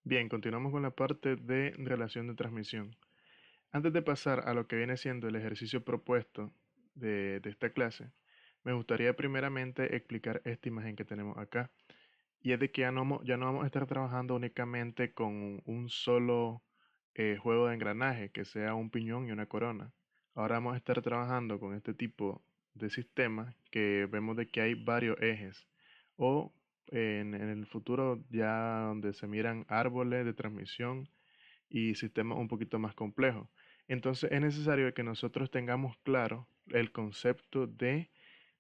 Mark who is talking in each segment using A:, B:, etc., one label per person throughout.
A: Bien, continuamos con la parte de relación de transmisión. Antes de pasar a lo que viene siendo el ejercicio propuesto de esta clase, me gustaría primeramente explicar esta imagen que tenemos acá. Y es de que ya no vamos a estar trabajando únicamente con un solo juego de engranaje, que sea un piñón y una corona. Ahora vamos a estar trabajando con este tipo de sistema que vemos de que hay varios ejes. O en el futuro ya donde se miran árboles de transmisión y sistemas un poquito más complejos. Entonces es necesario que nosotros tengamos claro el concepto de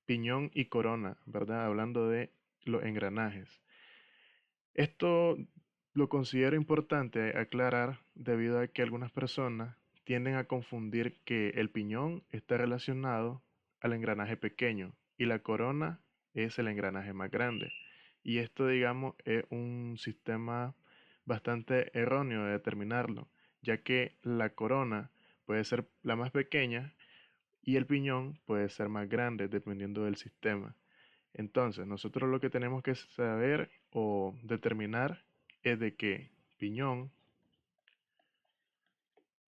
A: piñón y corona, ¿verdad? Hablando de los engranajes. Esto lo considero importante aclarar debido a que algunas personas tienden a confundir que el piñón está relacionado al engranaje pequeño y la corona es el engranaje más grande. Y esto, digamos, es un sistema bastante erróneo de determinarlo, ya que la corona puede ser la más pequeña y el piñón puede ser más grande dependiendo del sistema. Entonces, nosotros lo que tenemos que saber o determinar es de que piñón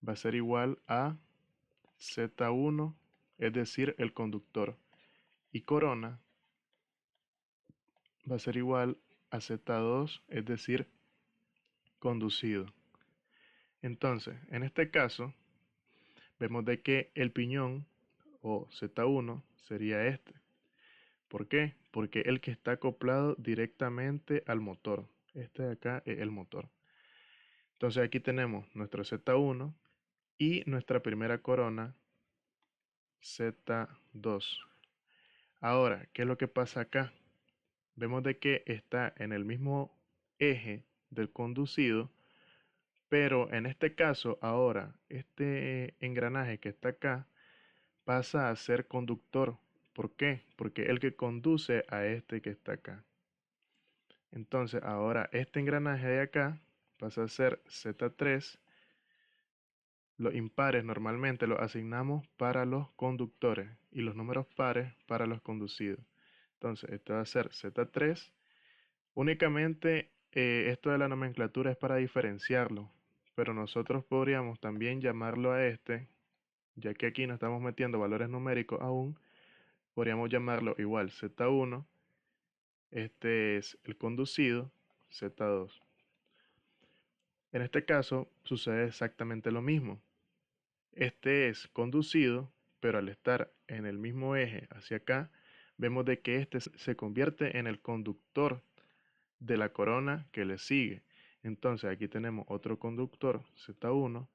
A: va a ser igual a Z1, es decir, el conductor, y corona va a ser igual a Z2, es decir, conducido. Entonces, en este caso, vemos de que el piñón o Z1 sería este. ¿Por qué? Porque el que está acoplado directamente al motor. Este de acá es el motor. Entonces aquí tenemos nuestro Z1 y nuestra primera corona Z2. Ahora, ¿qué es lo que pasa acá? Vemos de que está en el mismo eje del conducido, pero en este caso ahora este engranaje que está acá pasa a ser conductor. ¿Por qué? Porque el que conduce a este que está acá. Entonces ahora este engranaje de acá pasa a ser Z3. Los impares normalmente los asignamos para los conductores y los números pares para los conducidos. Entonces, esto va a ser Z3. Únicamente esto de la nomenclatura es para diferenciarlo, pero nosotros podríamos también llamarlo a este, ya que aquí no estamos metiendo valores numéricos aún, podríamos llamarlo igual Z1. Este es el conducido, Z2. En este caso sucede exactamente lo mismo. Este es conducido, pero al estar en el mismo eje hacia acá, vemos de que este se convierte en el conductor de la corona que le sigue. Entonces aquí tenemos otro conductor, Z1,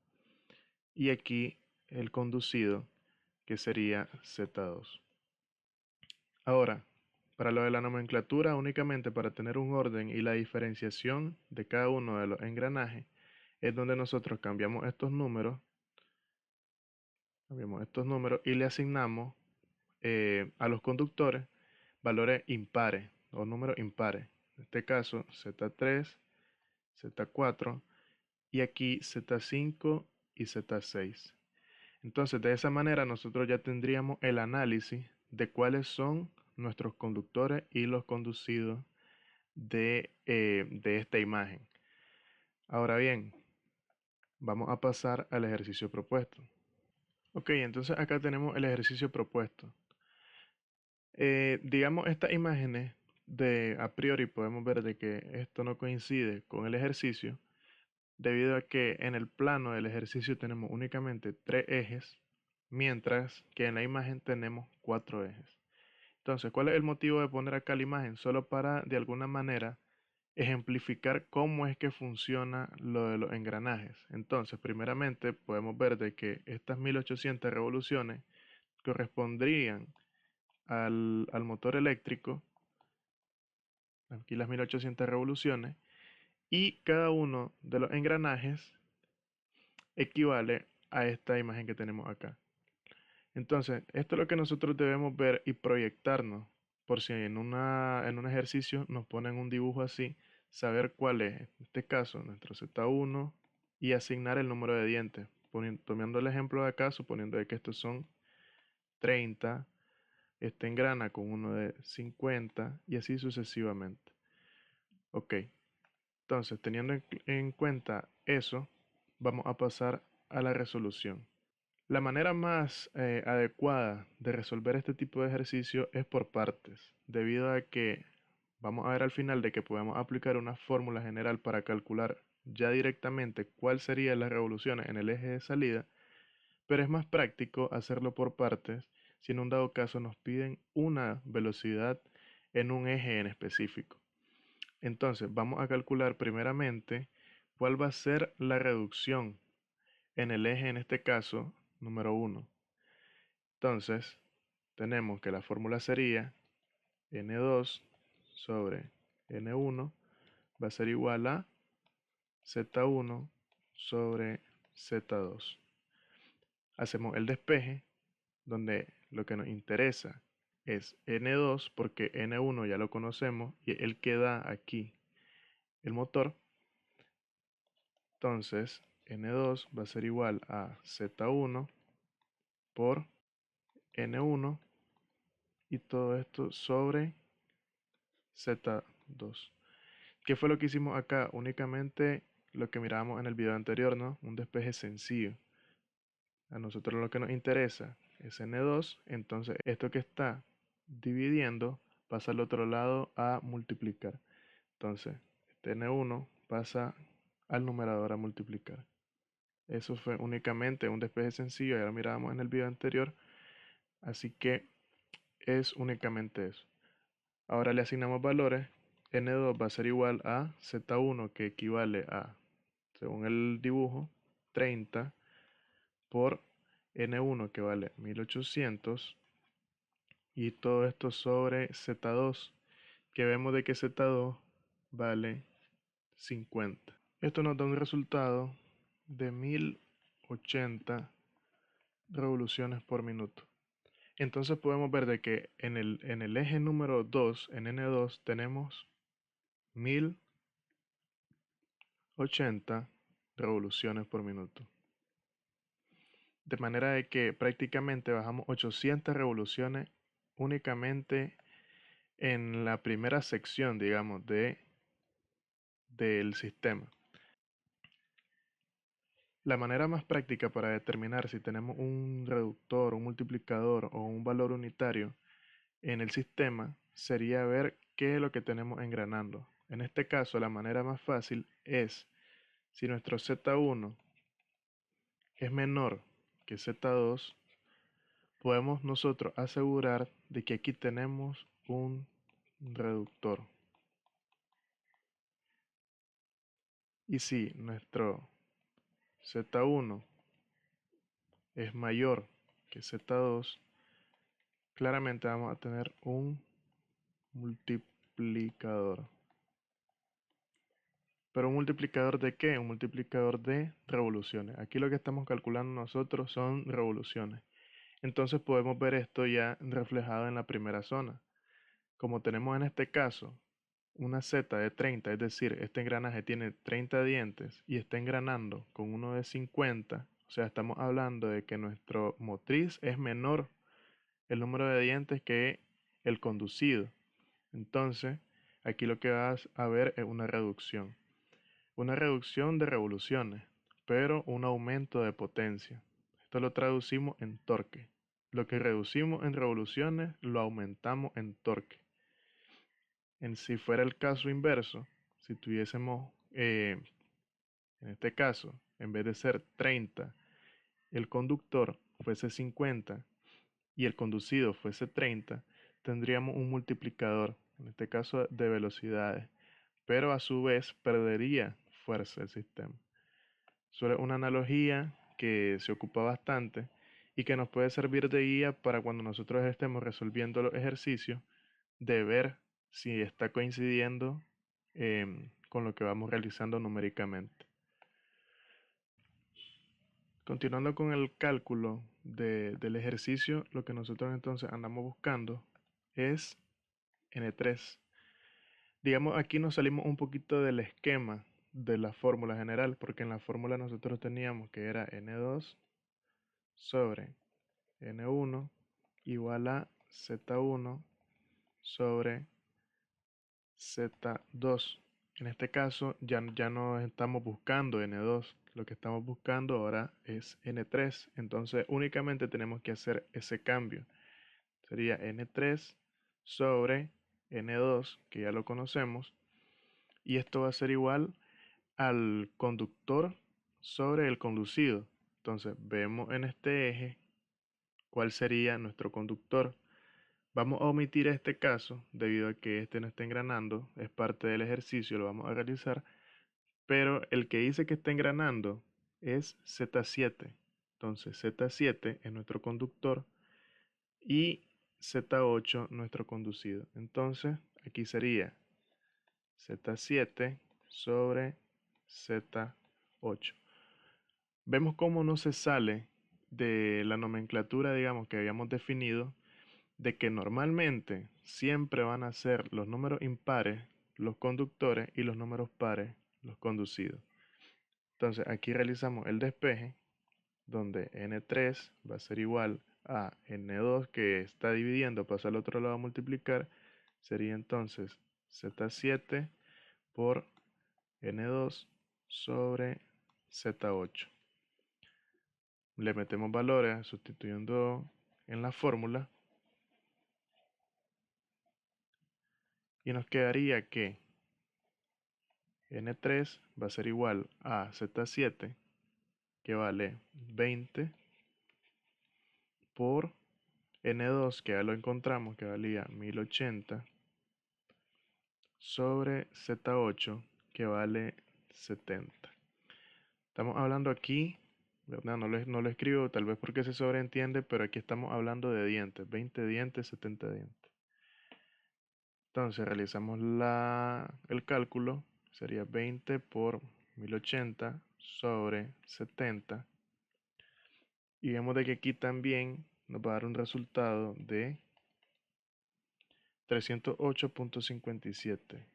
A: y aquí el conducido, que sería Z2. Ahora, para lo de la nomenclatura, únicamente para tener un orden y la diferenciación de cada uno de los engranajes, es donde nosotros cambiamos estos números y le asignamos a los conductores valores impares o números impares. En este caso, Z3, Z4 y aquí Z5 y Z6. Entonces, de esa manera nosotros ya tendríamos el análisis de cuáles son nuestros conductores y los conducidos de esta imagen. Ahora bien, vamos a pasar al ejercicio propuesto. Ok, entonces acá tenemos el ejercicio propuesto. Digamos, estas imágenes de a priori podemos ver de que esto no coincide con el ejercicio, debido a que en el plano del ejercicio tenemos únicamente 3 ejes, mientras que en la imagen tenemos 4 ejes. Entonces, ¿cuál es el motivo de poner acá la imagen? Solo para, de alguna manera, ejemplificar cómo es que funciona lo de los engranajes. Entonces, primeramente, podemos ver de que estas 1800 revoluciones correspondrían al motor eléctrico, aquí las 1800 revoluciones, y cada uno de los engranajes equivale a esta imagen que tenemos acá. Entonces, esto es lo que nosotros debemos ver y proyectarnos, por si en un ejercicio nos ponen un dibujo así, saber cuál es, en este caso, nuestro Z1 y asignar el número de dientes. Tomando el ejemplo de acá, suponiendo de que estos son 30, este engrana con uno de 50 y así sucesivamente. Ok, Entonces, teniendo en cuenta eso, vamos a pasar a la resolución. La manera más adecuada de resolver este tipo de ejercicio es por partes, debido a que vamos a ver al final de que podemos aplicar una fórmula general para calcular ya directamente cuál serían las revoluciones en el eje de salida, pero es más práctico hacerlo por partes si en un dado caso nos piden una velocidad en un eje en específico. Entonces, vamos a calcular primeramente cuál va a ser la reducción en el eje, en este caso, número 1. Entonces, tenemos que la fórmula sería n2 sobre n1 va a ser igual a z1 sobre z2. Hacemos el despeje, donde lo que nos interesa es n2 porque n1 ya lo conocemos y es el que da aquí el motor. Entonces, n2 va a ser igual a z1 por n1 y todo esto sobre z2. ¿Qué fue lo que hicimos acá? Únicamente lo que mirábamos en el video anterior, ¿no? Un despeje sencillo. A nosotros lo que nos interesa es n2, entonces esto que está dividiendo pasa al otro lado a multiplicar. Entonces, este n1 pasa al numerador a multiplicar. Eso fue únicamente un despeje sencillo, ya lo mirábamos en el video anterior, así que es únicamente eso. Ahora le asignamos valores. N2 va a ser igual a Z1, que equivale a, según el dibujo, 30 por N1, que vale 1800. Y todo esto sobre Z2, que vemos de que Z2 vale 50. Esto nos da un resultado de 1080 revoluciones por minuto. Entonces podemos ver de que en el eje número 2, en N2, tenemos 1080 revoluciones por minuto. De manera de que prácticamente bajamos 800 revoluciones únicamente en la primera sección, digamos, del sistema. La manera más práctica para determinar si tenemos un reductor, un multiplicador o un valor unitario en el sistema sería ver qué es lo que tenemos engranando. En este caso, la manera más fácil es, si nuestro Z1 es menor que Z2, podemos nosotros asegurar de que aquí tenemos un reductor. Y si nuestro Z1 es mayor que Z2, claramente vamos a tener un multiplicador. ¿Pero un multiplicador de qué? Un multiplicador de revoluciones. Aquí lo que estamos calculando nosotros son revoluciones. Entonces podemos ver esto ya reflejado en la primera zona. Como tenemos en este caso una Z de 30, es decir, este engranaje tiene 30 dientes y está engranando con uno de 50, o sea, estamos hablando de que nuestro motriz es menor el número de dientes que el conducido. Entonces, aquí lo que vas a ver es una reducción de revoluciones, pero un aumento de potencia. Esto lo traducimos en torque. Lo que reducimos en revoluciones lo aumentamos en torque. Si fuera el caso inverso, si tuviésemos, en este caso, en vez de ser 30, el conductor fuese 50 y el conducido fuese 30, tendríamos un multiplicador, en este caso de velocidades, pero a su vez perdería fuerza el sistema. Eso es una analogía que se ocupa bastante y que nos puede servir de guía para cuando nosotros estemos resolviendo los ejercicios, de ver si está coincidiendo con lo que vamos realizando numéricamente. Continuando con el cálculo del ejercicio, lo que nosotros entonces andamos buscando es N3. Digamos, aquí nos salimos un poquito del esquema de la fórmula general, porque en la fórmula nosotros teníamos que era N2 sobre N1 igual a Z1 sobre Z2. En este caso ya no estamos buscando N2, lo que estamos buscando ahora es N3, entonces únicamente tenemos que hacer ese cambio. Sería N3 sobre N2, que ya lo conocemos, y esto va a ser igual al conductor sobre el conducido. Entonces vemos en este eje cuál sería nuestro conductor. Vamos a omitir este caso debido a que este no está engranando, es parte del ejercicio, lo vamos a realizar, pero el que dice que está engranando es Z7. Entonces Z7 es nuestro conductor y Z8 nuestro conducido. Entonces aquí sería Z7 sobre Z8. Vemos cómo no se sale de la nomenclatura, digamos, que habíamos definido, de que normalmente siempre van a ser los números impares los conductores y los números pares los conducidos. Entonces aquí realizamos el despeje, donde N3 va a ser igual a N2 que está dividiendo, pasa al otro lado a multiplicar, sería entonces Z7 por N2 sobre Z8. Le metemos valores sustituyendo en la fórmula y nos quedaría que N3 va a ser igual a Z7, que vale 20, por N2, que ya lo encontramos, que valía 1080, sobre Z8, que vale 70. Estamos hablando aquí, ¿verdad? No lo escribo, tal vez porque se sobreentiende, pero aquí estamos hablando de dientes, 20 dientes, 70 dientes. Entonces realizamos el cálculo, sería 20 por 1080 sobre 70. Y vemos de que aquí también nos va a dar un resultado de 308.57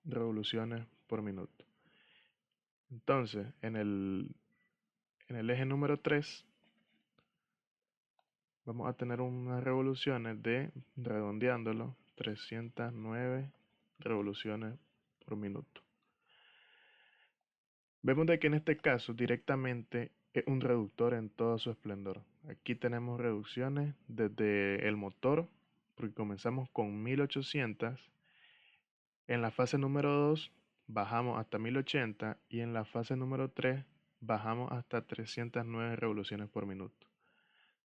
A: revoluciones por minuto. Entonces, en el eje número 3, vamos a tener unas revoluciones de, redondeándolo, 309 revoluciones por minuto. Vemos de que en este caso directamente es un reductor en todo su esplendor. Aquí tenemos reducciones desde el motor, porque comenzamos con 1800. En la fase número 2 bajamos hasta 1080 y en la fase número 3 bajamos hasta 309 revoluciones por minuto.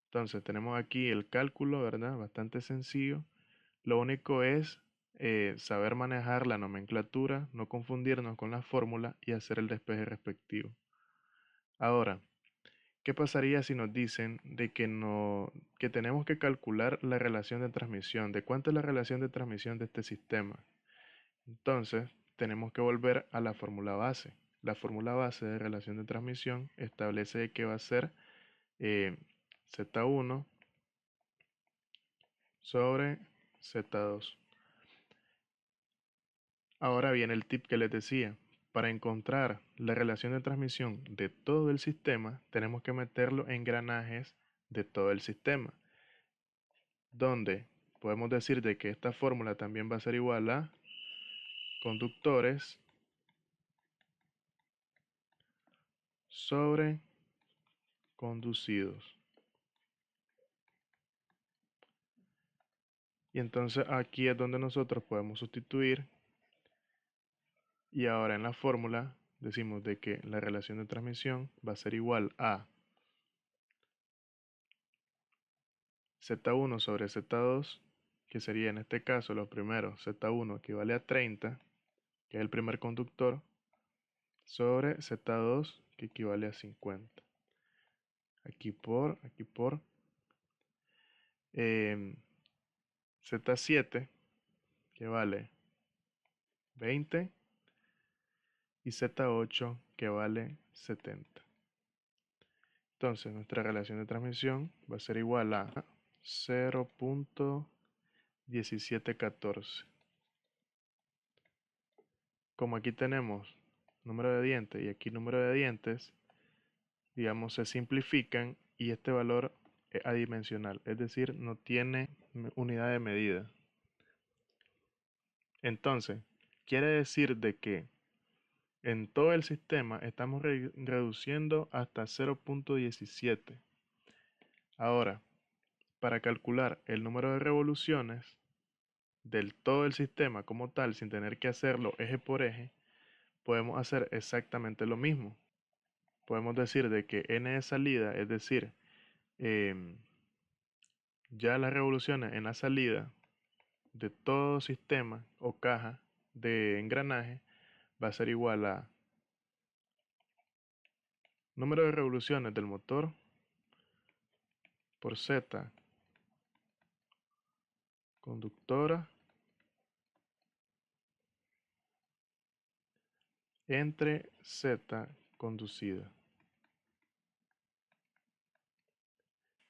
A: Entonces tenemos aquí el cálculo, ¿verdad? Bastante sencillo. Lo único es saber manejar la nomenclatura, no confundirnos con la fórmula y hacer el despeje respectivo. Ahora, ¿qué pasaría si nos dicen de que, que tenemos que calcular la relación de transmisión? ¿De cuánto es la relación de transmisión de este sistema? Entonces, tenemos que volver a la fórmula base. La fórmula base de relación de transmisión establece que va a ser Z1 sobre Z2. Ahora viene el tip que les decía. Para encontrar la relación de transmisión de todo el sistema, tenemos que meterlo en engranajes de todo el sistema, donde podemos decir de que esta fórmula también va a ser igual a conductores sobre conducidos. Y entonces aquí es donde nosotros podemos sustituir y ahora en la fórmula decimos de que la relación de transmisión va a ser igual a Z1 sobre Z2, que sería en este caso lo primero, Z1 equivale a 30, que es el primer conductor, sobre Z2, que equivale a 50. Aquí por Z7, que vale 20, y Z8, que vale 70. Entonces nuestra relación de transmisión va a ser igual a 0.1714. Como aquí tenemos número de dientes y aquí número de dientes, digamos, se simplifican y este valor es adimensional, es decir, no tiene unidad de medida. Entonces, quiere decir de que en todo el sistema estamos reduciendo hasta 0.17. Ahora, para calcular el número de revoluciones del todo el sistema como tal, sin tener que hacerlo eje por eje, podemos hacer exactamente lo mismo. Podemos decir de que n de salida, es decir, ya las revoluciones en la salida de todo sistema o caja de engranaje va a ser igual a número de revoluciones del motor por Z conductora entre Z conducida.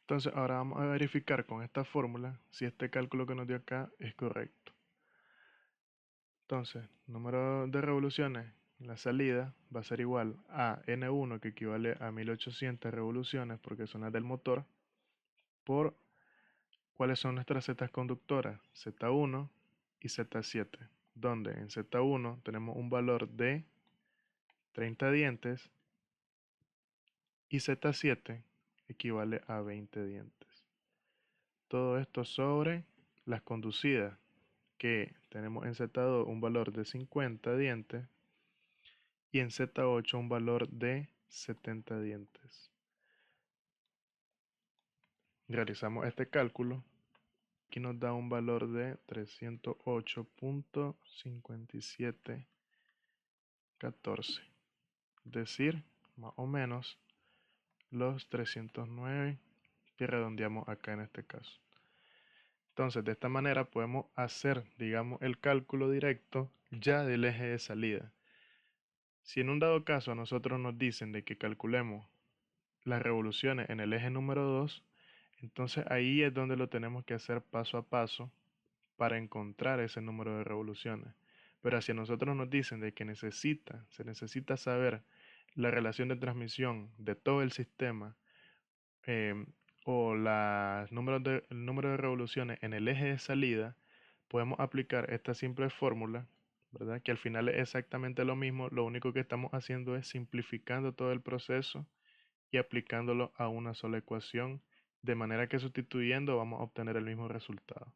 A: Entonces ahora vamos a verificar con esta fórmula si este cálculo que nos dio acá es correcto. Entonces, número de revoluciones en la salida va a ser igual a N1, que equivale a 1800 revoluciones porque son las del motor, por cuáles son nuestras Z conductoras, Z1 y Z7, donde en Z1 tenemos un valor de 30 dientes y Z7 equivale a 20 dientes. Todo esto sobre las conducidas, que tenemos en Z2 un valor de 50 dientes y en Z8 un valor de 70 dientes. Realizamos este cálculo. Aquí nos da un valor de 308.5714. Es decir, más o menos los 309 que redondeamos acá en este caso. Entonces, de esta manera podemos hacer, digamos, el cálculo directo ya del eje de salida. Si en un dado caso a nosotros nos dicen de que calculemos las revoluciones en el eje número 2, entonces ahí es donde lo tenemos que hacer paso a paso para encontrar ese número de revoluciones. Pero si a nosotros nos dicen de que se necesita saber la relación de transmisión de todo el sistema, em, o el número de revoluciones en el eje de salida, podemos aplicar esta simple fórmula, ¿verdad? Que al final es exactamente lo mismo, lo único que estamos haciendo es simplificando todo el proceso y aplicándolo a una sola ecuación, de manera que sustituyendo vamos a obtener el mismo resultado.